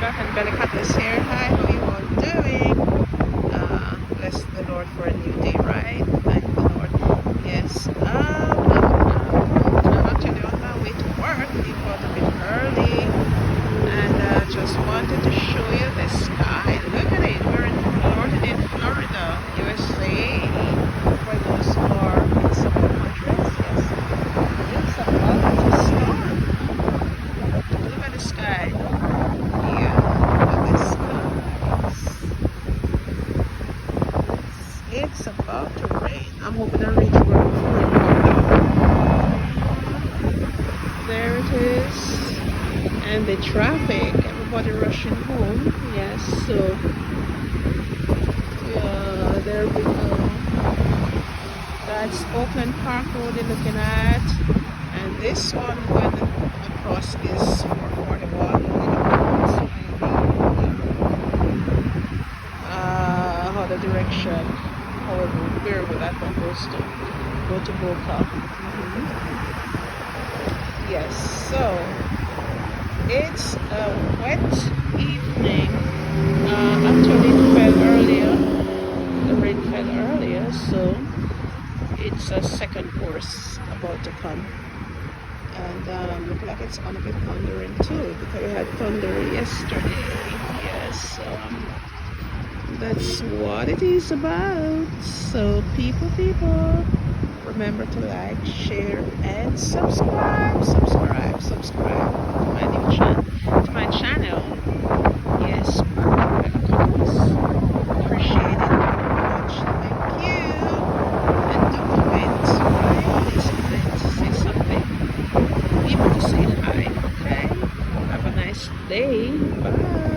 back, and Belly Cutlass here. Hi, how you all doing? Bless the Lord for a new day, right? Thank the Lord. Yes. I'm actually on my way to work. It was a bit early, and just wanted to show you the sky. Look at it. We're in Florida, USA. For those who are in some countries, yes. It's about to storm. Look at the sky. Yeah, look at the skies. It's about to rain. I'm hoping I reach work before it comes. There it is. And the traffic. Everybody rushing home. Yes, so yeah, there we go. That's Oakland Park Road you're looking at. And this one going across is 441. Other direction. However, wherever that one goes to. Go to Boca. Yes, so it's a wet evening. Actually it fell earlier. The rain fell earlier, so it's a second course about to come. And look like it's gonna be thundering too, because we had thunder yesterday. Yes, that's what it is about. So people, remember to like, share, and subscribe to my channel. Yes, appreciate it very much. Thank you. And do comment, right? Please comment, say something, even to say hi. Okay, have a nice day. Bye.